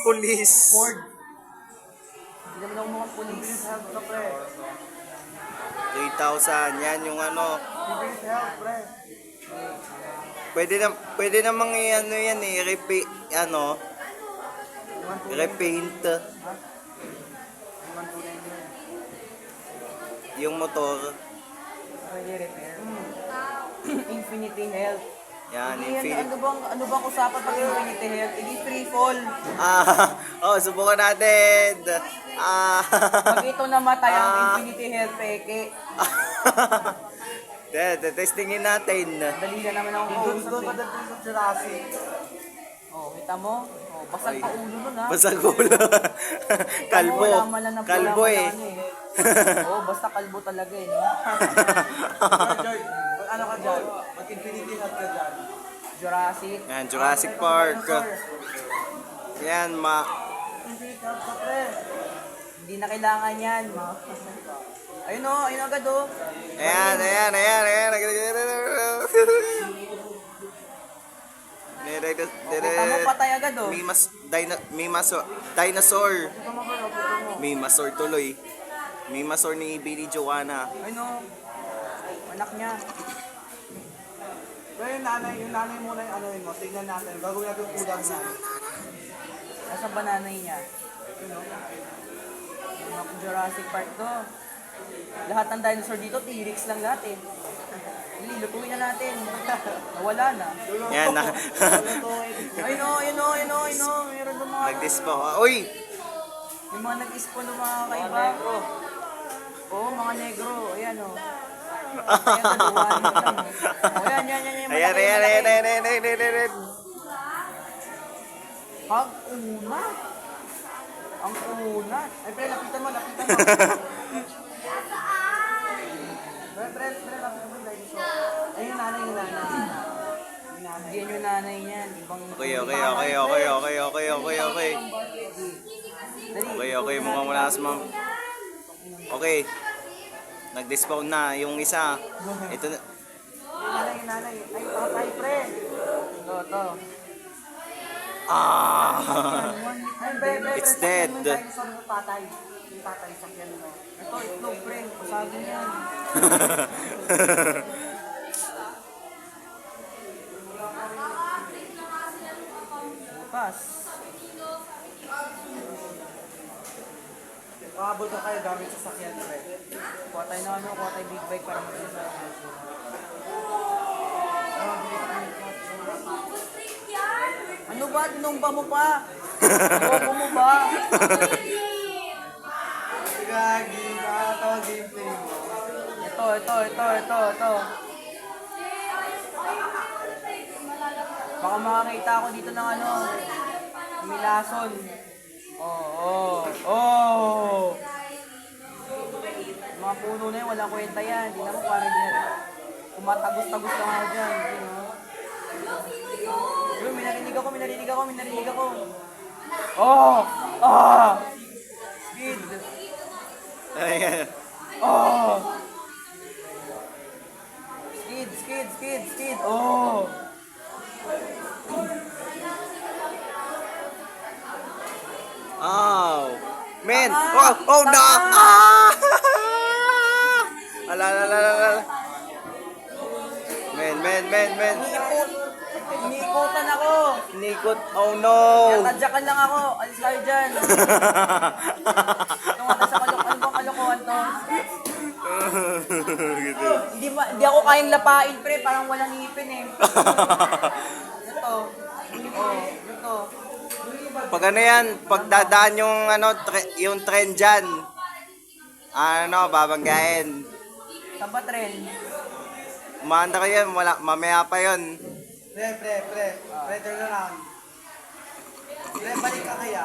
Police. Ford. Hindi naman ako mukhang police. Help ka, pre. 3,000. Yan yung ano. Police help, pre. Pwede namang ano yan eh. Repaint. Yung motor. Pwede repair. Infinity Health. Yan, Hindi yan, ano bang usapan pag Infinity Health? Hindi free fall. Subukan natin. Pag ito namatay ang Infinity Health, peke. Testingin natin. Dali na naman akong kausap eh. Sa Jurassic. Oh, kita mo? Oh, basag pa ulo nun ha. Basag ulo. Kalbo. Kalbo eh. Oo, basta kalbo talaga eh. No? George, ano ka dyan? Mag-infinity health ka dyan. Jurassic. Yan, Jurassic Park. Yan, Hindi na kailangan yan. Ayun o, ayun agad o. Ayan. Kita mo patay agad o. Dinosaur. Mimasaur tuloy. Mimasaur ni Billy Joanna. Ayun o. Anak niya. Pero yung nanay muna yung ano yun mo. Tignan natin. Gagawin natin yung kulang na. Nasa bananay niya. Jurassic Park to. Lahat ng dinosaur dito, T-Rex lang lahat eh. Lutuin na natin. Nawala na. Yan na. Ayun o. Meron ng mga... Nag-dispo. Uy! Yung mga nag-ispo ng mga kaiba. Oo, mga negro. Ayan o. Ayan. Ang unat. Ay, pre, lapitan mo. Pre, lapitan mo yung dinosaur. Ay, yung nanay. Yan yung nanay niyan. Ibang... Okay, mukhang wala sa mga... Okay. Nag-despawn na yung isa. Ito na. Yung nanay. Ay, patay, pre. Ito. It's dead. Yung dinosaur mo patay. Yung patay, sakyan mo. Ito, itlog, pre. Pasagin yan. Bukas. Makabot na kayo gamit sa sakyan, pre. Kuha tayo big bike para maging sa... Ano ba? Tinumba mo pa? Bobo mo ba? Gagi, nakakatawa gameplay mo. Ito. Baka makakita ako dito ng ano, milason. Oh. Mga puno na yun, walang kwenta yan. Hindi naman parang dyan. Kumatagos-tagos lang ako dyan. Yun, may narinig ako. Oh! Speed! Ayan. Oh! Skid! Oh! Oh. Man. Oh no. Ala. Man. Iniikutan ako! Nikot. Oh no. Tadyakan lang ako! Alis tayo dyan! Ito nga sa ano bang kalokohan to? Hindi ako kayang lapain, pre. Parang walang ngipin eh. Ito. Pag ano yan, pagdadaan yung yung trend dyan. Babanggain. Saan ba tren? Umaanda kayo, mamaya pa yun. Pre, turn around. Pre, balik ka kaya.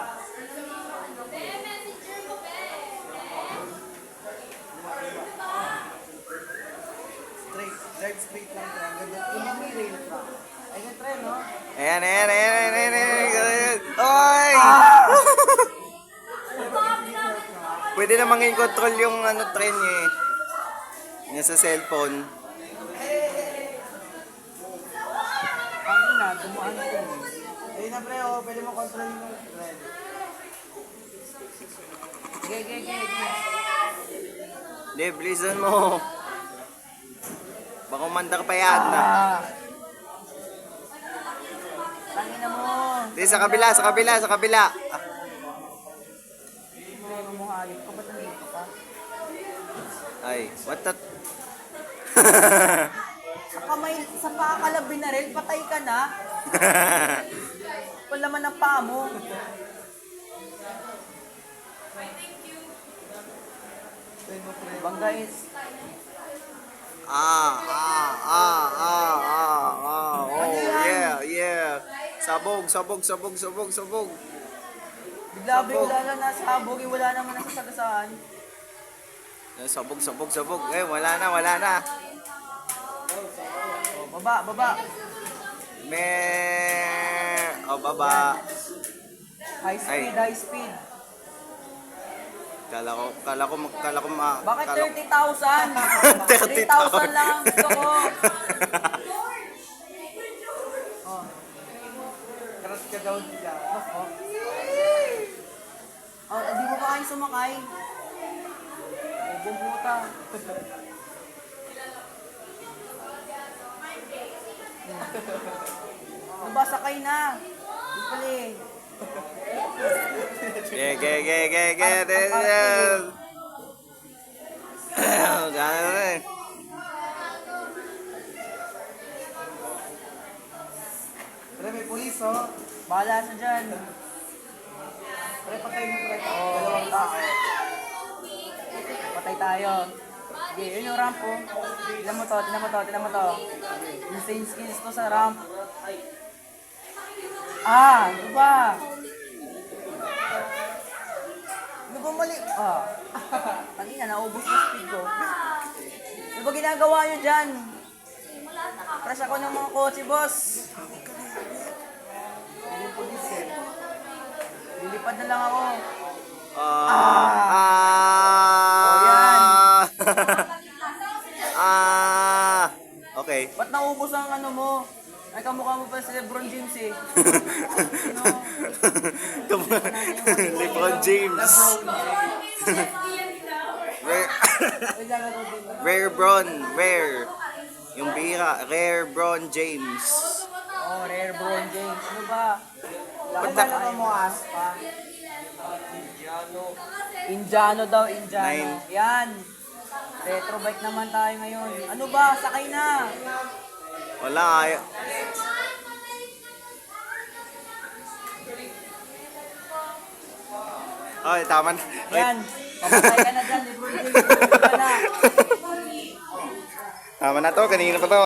Drive straight lang, pre. Ang ganda. Yung may rail pa. Ayun tren, no? Ayan. Oy! Pwede namang i-control yung train niya eh. Yung sa cellphone. Ang ina, dumaan ko. Ayun na, pre, pwede mo control yung pre. Ge. Hindi, bilisan mo. Baka umanda ka pa yan. Tangina mo. Hindi, sa kabila. Problema mo, hayop ka. Ba't nandito ka? Ay, what the... Sa paa ka lang binaril, patay ka na. Wala man ang paa mo. Bang guys. Oh, yeah. Sabog. Bigla lang nasa habog, wala naman ang sasagasaan. Sabog. Eh, wala na. Oh, baba. Baba. High speed. Kala ko Bakit kala- 30,000? 3,000 lang ang gusto ko. Oh. Karat ka daw nila. Oh, hindi mo pa kayo sumakay. Bumuta. Sakay na. Di pala eh. Get. Gano'n na eh. Pre, may pulis, oh. Bahala siya dyan. Pre, patay mo, pre. Oh, Dalawang tao. patay tayo. Sige, yun yung ramp oh. Tignan mo to. Insane skills to sa ramp. Ano ba? Ano ba mali? Tangina, naubos na speed ko. Ano ba ginagawa nyo dyan? Crash ako ng mga kotse, boss. Hindi pulis eh. Lilipad na lang ako. Okay. Ba't naubos ang ano mo? Ay, kamukha mo pa si Lebron James eh. LeBron James. Rare. Yung bira, Rare Bron James. Oh, Rare Bron James. Ano ba? Talaga mo, aspa. Indiano daw. Nine. Yan. Retro bike naman tayo ngayon. Ano ba? Sakay na. Wala, Ay, tama na. Yan. Pamatay ka na dyan. Lebron James. Ka na. Tama na to, kanina pa to.